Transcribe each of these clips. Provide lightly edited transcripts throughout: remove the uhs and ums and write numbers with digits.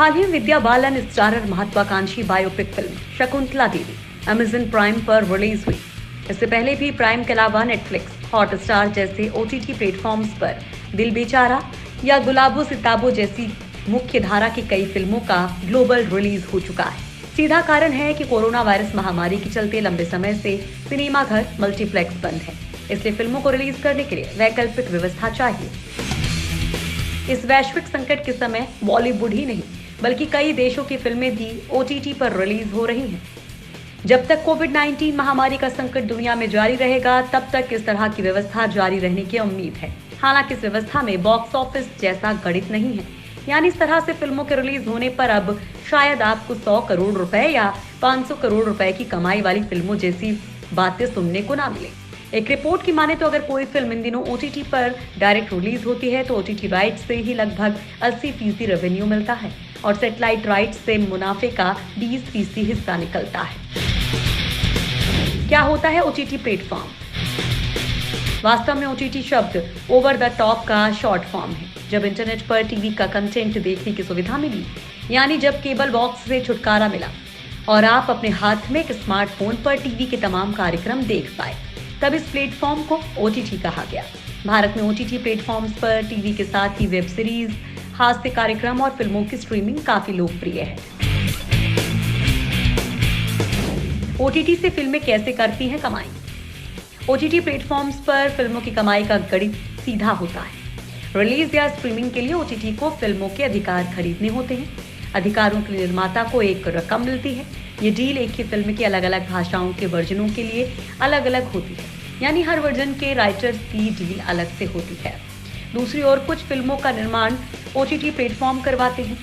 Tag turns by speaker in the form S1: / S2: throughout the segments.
S1: हाल ही Vidya Balan starrer महत्वाकांक्षी biopic film Shakuntala Devi Amazon prime पर release हुई। इससे पहले भी प्राइम के अलावा नेटफ्लिक्स, हॉटस्टार जैसे ओटीटी प्लेटफॉर्म्स पर दिल बेचारा या गुलाबो सिताबो जैसी मुख्य धारा की कई फिल्मों का ग्लोबल रिलीज हो चुका है। सीधा कारण है कि कोरोना वायरस महामारी के चलते लंबे समय से सिनेमा घर, मल्टीप्लेक्स बंद है, इसलिए फिल्मों को रिलीज करने के लिए वैकल्पिक व्यवस्था चाहिए। इस वैश्विक संकट के समय बॉलीवुड ही नहीं बल्कि कई देशों की फिल्में भी ओटीटी पर रिलीज हो रही हैं। जब तक कोविड-19 महामारी का संकट दुनिया में जारी रहेगा, तब तक इस तरह की व्यवस्था जारी रहने की उम्मीद है। हालांकि इस व्यवस्था में बॉक्स ऑफिस जैसा गणित नहीं है, यानी इस तरह से फिल्मों के रिलीज होने पर अब शायद आपको 100 करोड़ रुपए या 500 करोड़ रुपए की कमाई वाली फिल्मों जैसी बातें सुनने को ना मिले। एक रिपोर्ट की माने तो अगर कोई फिल्म इन दिनों ओटीटी पर डायरेक्ट रिलीज होती है तो ओटीटी राइट्स से ही लगभग 80% रेवेन्यू मिलता है और सैटेलाइट राइट्स से मुनाफे का 20% हिस्सा निकलता है। क्या होता है ओटीटी प्लेटफॉर्म? वास्तव में ओटीटी शब्द ओवर द टॉप का शॉर्ट फॉर्म है। जब इंटरनेट पर टीवी का कंटेंट देखने की सुविधा मिली, यानी जब केबल बॉक्स से छुटकारा मिला और आप अपने हाथ में एक स्मार्टफोन पर टीवी के तमाम कार्यक्रम देख पाए, तब इस प्लेटफॉर्म को ओटीटी कहा गया। भारत में ओटीटी प्लेटफॉर्म्स पर टीवी के साथ ही वेब सीरीज, हास्य कार्यक्रम और फिल्मों की स्ट्रीमिंग काफी लोकप्रिय है। ओटीटी से फिल्में कैसे करती हैं कमाई? ओटीटी प्लेटफॉर्म्स पर फिल्मों की कमाई का गणित सीधा होता है। रिलीज या स्ट्रीमिंग के लिए ओटीटी को फिल्मों के अधिकार खरीदने होते हैं। अधिकारों के लिए निर्माता को एक रकम मिलती है। ये डील एक ही फिल्म की अलग अलग भाषाओं के वर्जनों के लिए अलग अलग होती है, यानी हर वर्जन के राइटर्स की डील अलग से होती है। दूसरी ओर कुछ फिल्मों का निर्माण ओटीटी प्लेटफॉर्म करवाते हैं,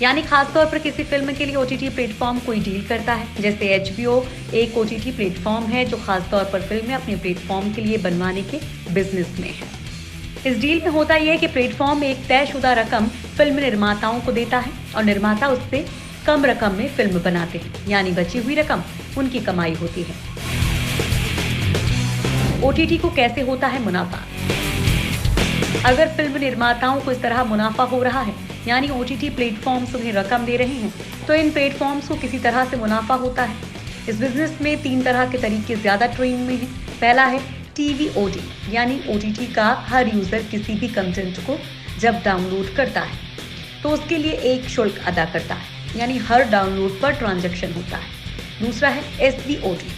S1: यानी खासतौर पर किसी फिल्म के लिए ओटीटी प्लेटफॉर्म कोई डील करता है। जैसे एचबीओ एक ओटीटी प्लेटफॉर्म है जो खासतौर पर फिल्में अपने प्लेटफॉर्म के लिए बनवाने के बिजनेस में है। इस डील में होता यह है कि प्लेटफॉर्म एक तयशुदा रकम फिल्म निर्माताओं को देता है और निर्माता उससे कम रकम में फिल्म बनाते हैं, यानी बची हुई रकम उनकी कमाई होती है। ओटीटी को कैसे होता है मुनाफा? अगर फिल्म निर्माताओं को इस तरह मुनाफा हो रहा है, यानी ओटीटी प्लेटफॉर्म्स उन्हें रकम दे रहे हैं, तो इन प्लेटफॉर्म्स को किसी तरह से मुनाफा होता है। इस बिजनेस में 3 तरह के तरीके ज्यादा ट्रेंड में हैं। पहला है टीवीओडी, यानी ओटीटी का हर यूजर किसी भी कंटेंट को जब डाउनलोड करता है तो उसके लिए एक शुल्क अदा करता है, यानी हर डाउनलोड पर ट्रांजैक्शन होता है। दूसरा है एसवीओडी,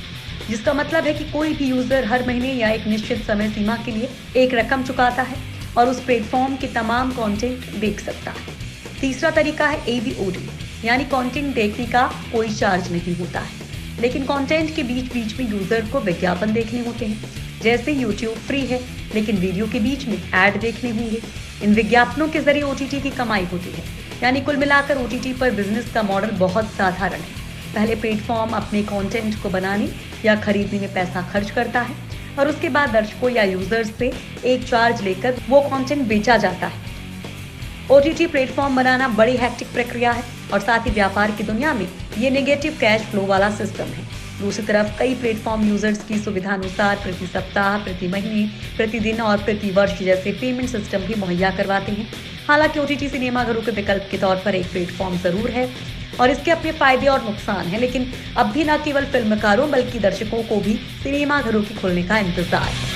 S1: जिसका मतलब है कि कोई भी यूजर हर महीने या एक निश्चित समय सीमा के लिए एक रकम चुकाता है और उस प्लेटफॉर्म के तमाम कंटेंट देख सकता है। तीसरा तरीका है एवीओडी, यानी कंटेंट देखने का कोई चार्ज नहीं होता है, लेकिन कंटेंट के बीच बीच में यूजर को विज्ञापन देखने होते हैं। जैसे यूट्यूब फ्री है, लेकिन वीडियो के बीच में ऐड देखने होंगे। इन विज्ञापनों के जरिए ओटीटी की कमाई होती है। यानी कुल मिलाकर ओटीटी पर बिजनेस का मॉडल बहुत साधारण है। पहले प्लेटफॉर्म अपने कंटेंट को बनाने या खरीदने में पैसा खर्च करता है और उसके बाद दर्शकों या यूजर्स से एक चार्ज लेकर वो कंटेंट बेचा जाता है। ओटीटी प्लेटफॉर्म बनाना बड़ी हैक्टिक प्रक्रिया है और साथ ही व्यापार की दुनिया में ये नेगेटिव कैश फ्लो वाला सिस्टम है। दूसरी तरफ कई प्लेटफॉर्म यूजर्स की सुविधा अनुसार प्रति सप्ताह, प्रति महीने, प्रतिदिन और प्रति वर्ष जैसे पेमेंट सिस्टम भी मुहैया करवाते हैं। हालांकि ओटीटी सिनेमाघरों के विकल्प के तौर पर एक प्लेटफॉर्म जरूर है और इसके अपने फायदे और नुकसान हैं, लेकिन अब भी न केवल फिल्मकारों बल्कि दर्शकों को भी सिनेमाघरों के खुलने का इंतजार है।